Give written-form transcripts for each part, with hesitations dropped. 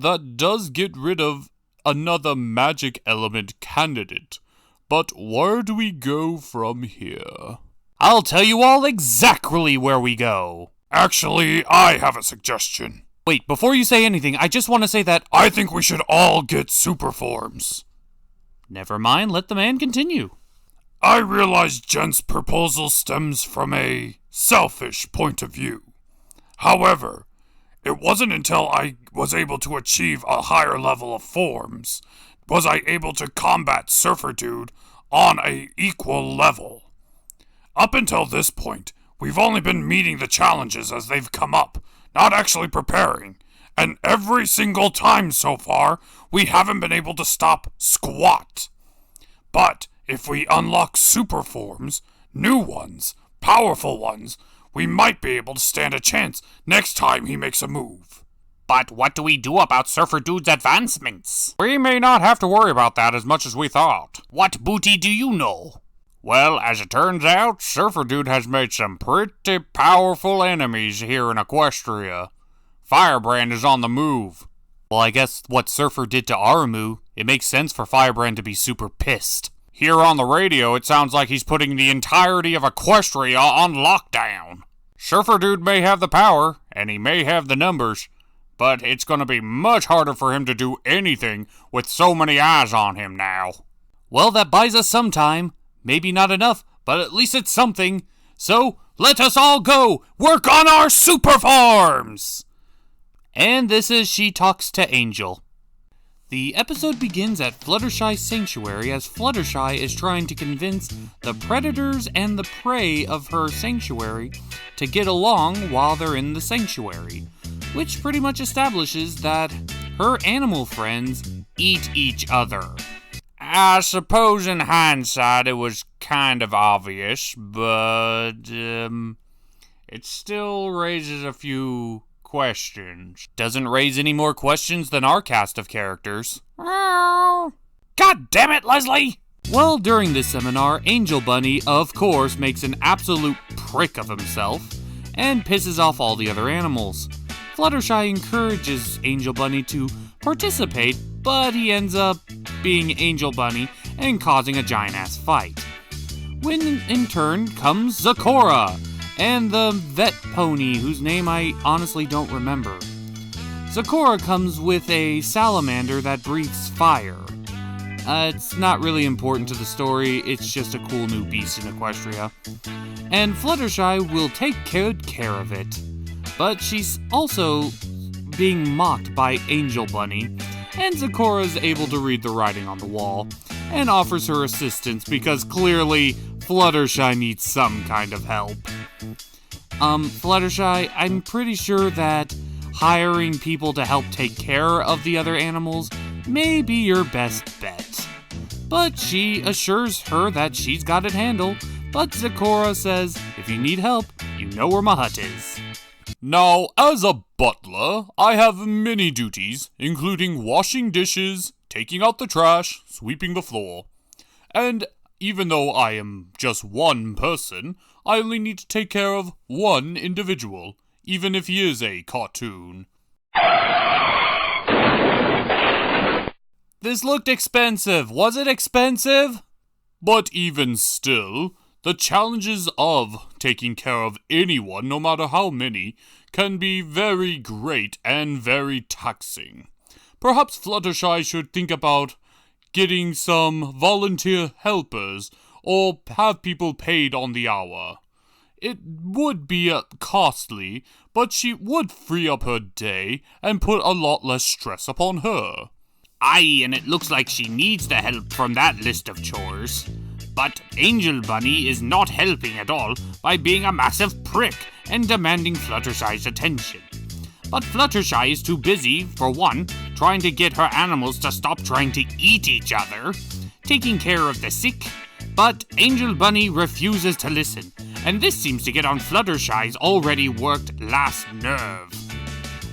that does get rid of another magic element candidate. But where do we go from here? I'll tell you all exactly where we go. Actually, I have a suggestion. Wait, before you say anything, I just want to say that I think we should all get super forms. Never mind, let the man continue. I realize Jen's proposal stems from a selfish point of view. However, it wasn't until I was able to achieve a higher level of forms was I able to combat Surfer Dude on a equal level. Up until this point, we've only been meeting the challenges as they've come up, not actually preparing. And every single time so far, we haven't been able to stop squat. But if we unlock super forms, new ones, powerful ones, we might be able to stand a chance next time he makes a move. But what do we do about Surfer Dude's advancements? We may not have to worry about that as much as we thought. What booty do you know? Well, as it turns out, Surfer Dude has made some pretty powerful enemies here in Equestria. Firebrand is on the move. Well, I guess what Surfer did to Aramu, it makes sense for Firebrand to be super pissed. Here on the radio, it sounds like he's putting the entirety of Equestria on lockdown. Surfer Dude may have the power, and he may have the numbers, but it's going to be much harder for him to do anything with so many eyes on him now. Well, that buys us some time. Maybe not enough, but at least it's something. So, let us all go work on our super forms! And this is She Talks to Angel. The episode begins at Fluttershy's sanctuary as Fluttershy is trying to convince the predators and the prey of her sanctuary to get along while they're in the sanctuary, which pretty much establishes that her animal friends eat each other. I suppose in hindsight it was kind of obvious, but it still raises a few questions. Doesn't raise any more questions than our cast of characters. God damn it, Leslie! Well, during this seminar, Angel Bunny, of course, makes an absolute prick of himself and pisses off all the other animals. Fluttershy encourages Angel Bunny to participate, but he ends up being Angel Bunny and causing a giant-ass fight. When, in turn, comes Zakora and the vet pony, whose name I honestly don't remember. Zakora comes with a salamander that breathes fire. It's not really important to the story, it's just a cool new beast in Equestria. And Fluttershy will take good care of it. But she's also being mocked by Angel Bunny, and Zakora's able to read the writing on the wall, and offers her assistance because clearly Fluttershy needs some kind of help. Fluttershy, I'm pretty sure that hiring people to help take care of the other animals may be your best bet. But she assures her that she's got it handled, but Zakora says, if you need help, you know where my hut is. Now, as a butler, I have many duties, including washing dishes, taking out the trash, sweeping the floor. And even though I am just one person, I only need to take care of one individual, even if he is a cartoon. This looked expensive. Was it expensive? But even still, the challenges of taking care of anyone, no matter how many, can be very great and very taxing. Perhaps Fluttershy should think about getting some volunteer helpers or have people paid on the hour. It would be costly, but she would free up her day and put a lot less stress upon her. Aye, and it looks like she needs the help from that list of chores. But Angel Bunny is not helping at all by being a massive prick and demanding Fluttershy's attention. But Fluttershy is too busy, for one, trying to get her animals to stop trying to eat each other, taking care of the sick, but Angel Bunny refuses to listen, and this seems to get on Fluttershy's already worked last nerve.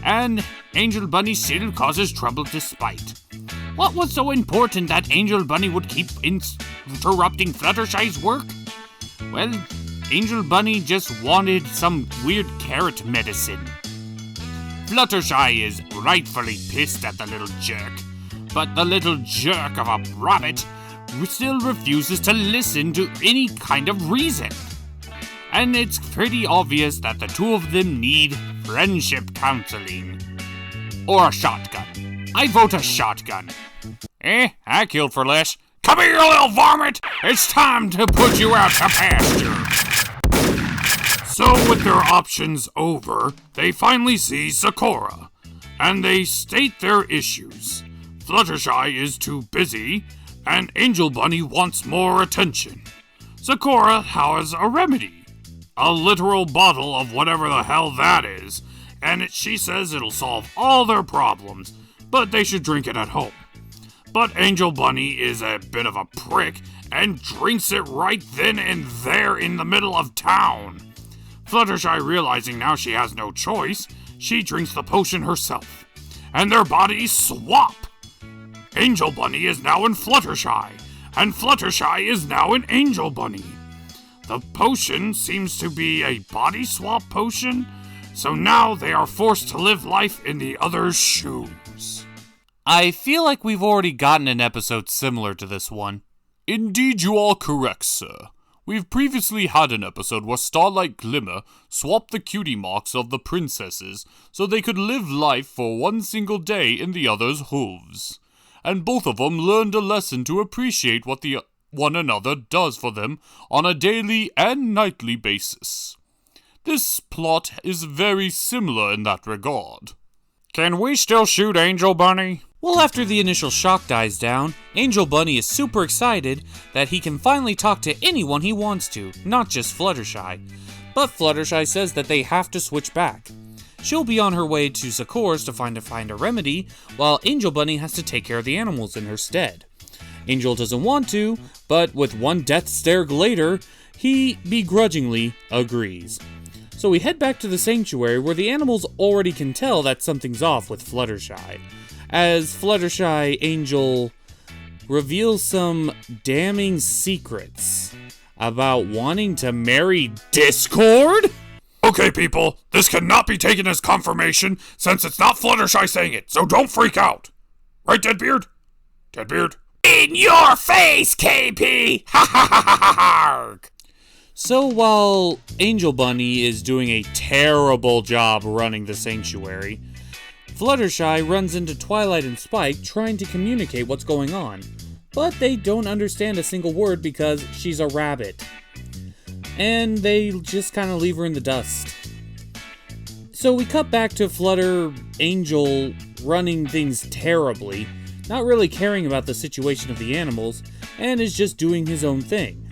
And Angel Bunny still causes trouble despite. What was so important that Angel Bunny would keep interrupting Fluttershy's work? Well, Angel Bunny just wanted some weird carrot medicine. Fluttershy is rightfully pissed at the little jerk. But the little jerk of a rabbit still refuses to listen to any kind of reason. And it's pretty obvious that the two of them need friendship counseling. Or a shotgun. I vote a shotgun. I killed for less. Come here, you little varmint! It's time to put you out to pasture. So with their options over, they finally see Sakura, and they state their issues. Fluttershy is too busy, and Angel Bunny wants more attention. Sakura has a remedy. A literal bottle of whatever the hell that is, and she says it'll solve all their problems, but they should drink it at home. But Angel Bunny is a bit of a prick and drinks it right then and there in the middle of town. Fluttershy, realizing now she has no choice, she drinks the potion herself, and their bodies swap. Angel Bunny is now in Fluttershy, and Fluttershy is now in Angel Bunny. The potion seems to be a body swap potion, so now they are forced to live life in the other's shoes. I feel like we've already gotten an episode similar to this one. Indeed, you are correct, sir. We've previously had an episode where Starlight Glimmer swapped the cutie marks of the princesses so they could live life for one single day in the other's hooves. And both of them learned a lesson to appreciate what the one another does for them on a daily and nightly basis. This plot is very similar in that regard. Can we still shoot Angel Bunny? Well, after the initial shock dies down, Angel Bunny is super excited that he can finally talk to anyone he wants to, not just Fluttershy. But Fluttershy says that they have to switch back. She'll be on her way to Sakura's to find a remedy, while Angel Bunny has to take care of the animals in her stead. Angel doesn't want to, but with one death stare later, he begrudgingly agrees. So we head back to the sanctuary where the animals already can tell that something's off with Fluttershy. As Fluttershy Angel reveals some damning secrets about wanting to marry Discord? Okay, people, this cannot be taken as confirmation since it's not Fluttershy saying it, so don't freak out. Right, Deadbeard? Deadbeard? In your face, KP! Ha ha ha ha ha! So while Angel Bunny is doing a terrible job running the sanctuary, Fluttershy runs into Twilight and Spike trying to communicate what's going on, but they don't understand a single word because she's a rabbit. And they just kind of leave her in the dust. So we cut back to Flutter Angel running things terribly, not really caring about the situation of the animals, and is just doing his own thing.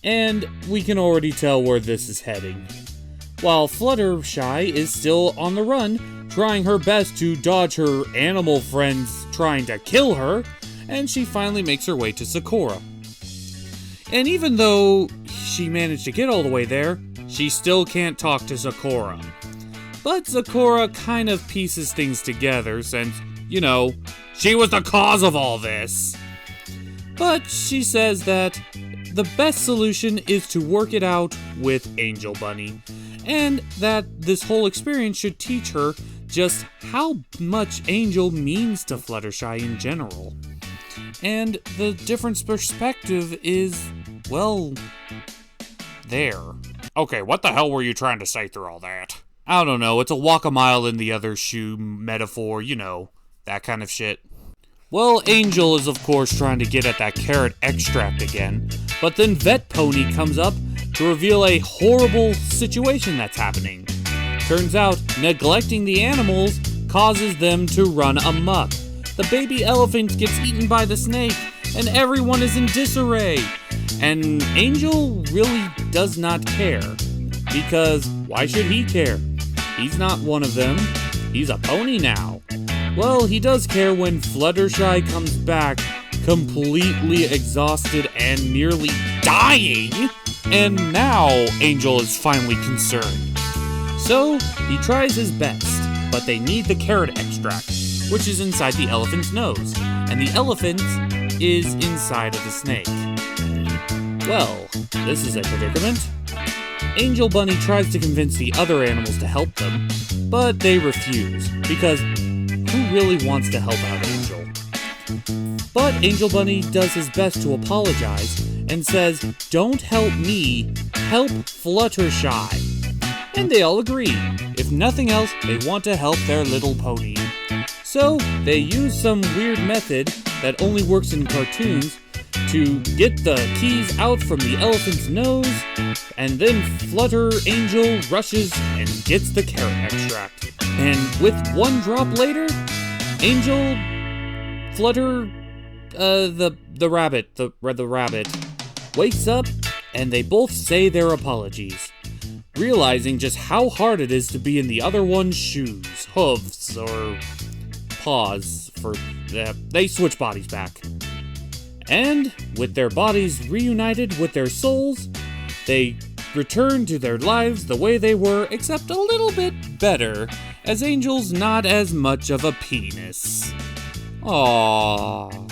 And we can already tell where this is heading. While Fluttershy is still on the run, trying her best to dodge her animal friends trying to kill her, and she finally makes her way to Sakura. And even though she managed to get all the way there, she still can't talk to Sakura. But Sakura kind of pieces things together since, she was the cause of all this. But she says that the best solution is to work it out with Angel Bunny, and that this whole experience should teach her just how much Angel means to Fluttershy in general. And the different perspective is, well, there. Okay, what the hell were you trying to say through all that? I don't know, it's a walk a mile in the other shoe metaphor, that kind of shit. Well, Angel is of course trying to get at that carrot extract again, but then Vet Pony comes up to reveal a horrible situation that's happening. Turns out, neglecting the animals causes them to run amok. The baby elephant gets eaten by the snake, and everyone is in disarray. And Angel really does not care, because why should he care? He's not one of them. He's a pony now. Well, he does care when Fluttershy comes back completely exhausted and nearly dying, and now Angel is finally concerned. So, he tries his best, but they need the carrot extract, which is inside the elephant's nose, and the elephant is inside of the snake. Well, this is a predicament. Angel Bunny tries to convince the other animals to help them, but they refuse, because really wants to help out Angel. But Angel Bunny does his best to apologize and says, "Don't help me, help Fluttershy." And they all agree. If nothing else, they want to help their little pony. So they use some weird method that only works in cartoons to get the keys out from the elephant's nose, and then Flutter Angel rushes and gets the carrot extract. And with one drop later, Angel, Flutter, the rabbit, wakes up, and they both say their apologies, realizing just how hard it is to be in the other one's shoes, hooves, or paws, they switch bodies back. And with their bodies reunited with their souls, they return to their lives the way they were, except a little bit better, as Angel's not as much of a penis. Aww.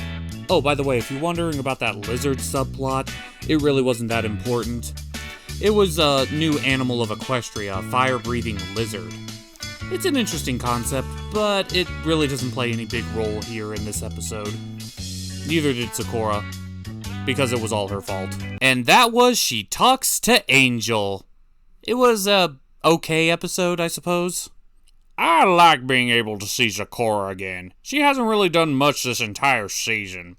Oh, by the way, if you're wondering about that lizard subplot, it really wasn't that important. It was a new animal of Equestria, a fire-breathing lizard. It's an interesting concept, but it really doesn't play any big role here in this episode. Neither did Sakura, because it was all her fault. And that was She Talks to Angel. It was a okay episode, I suppose. I like being able to see Sakura again. She hasn't really done much this entire season.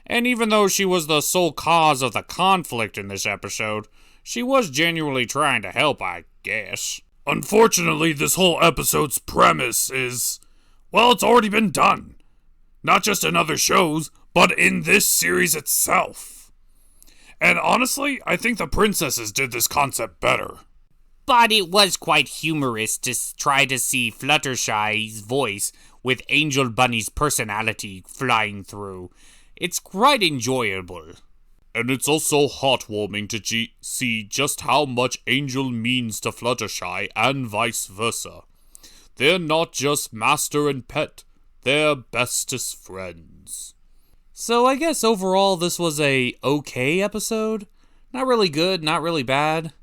And even though she was the sole cause of the conflict in this episode, she was genuinely trying to help, I guess. Unfortunately, this whole episode's premise is, well, it's already been done. Not just in other shows, but in this series itself. And honestly, I think the princesses did this concept better. But it was quite humorous to try to see Fluttershy's voice with Angel Bunny's personality flying through. It's quite enjoyable. And it's also heartwarming to see just how much Angel means to Fluttershy and vice versa. They're not just master and pet, they're bestest friends. So I guess overall this was a okay episode. Not really good, not really bad.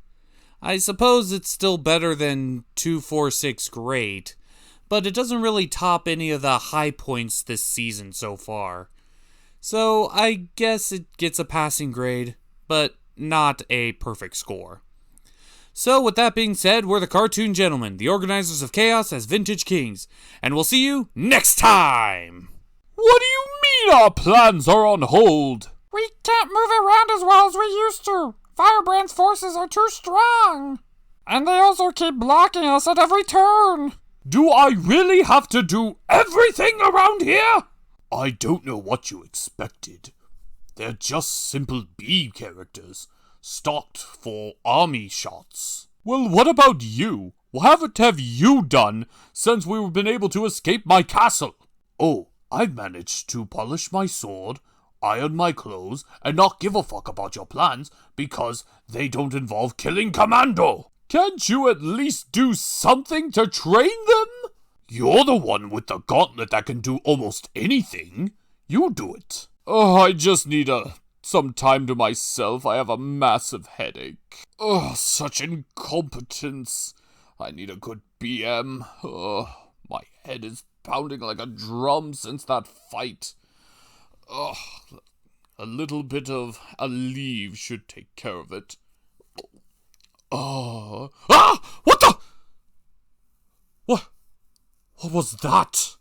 I suppose it's still better than 246 Great, but it doesn't really top any of the high points this season so far. So I guess it gets a passing grade, but not a perfect score. So with that being said, we're the Cartoon Gentlemen, the organizers of chaos as Vintage Kings, and we'll see you next time! What do you mean our plans are on hold? We can't move around as well as we used to. Firebrand's forces are too strong. And they also keep blocking us at every turn. Do I really have to do everything around here? I don't know what you expected. They're just simple B characters, stocked for army shots. Well, what about you? What have you done since we've been able to escape my castle? Oh, I've managed to polish my sword, iron my clothes, and not give a fuck about your plans because they don't involve killing Commando. Can't you at least do something to train them? You're the one with the gauntlet that can do almost anything. You do it. Oh, I just need some time to myself. I have a massive headache. Oh, such incompetence. I need a good BM. Oh, my head is pounding like a drum since that fight. Oh, a little bit of Aleve should take care of it. Oh. Ah! What the? What was that?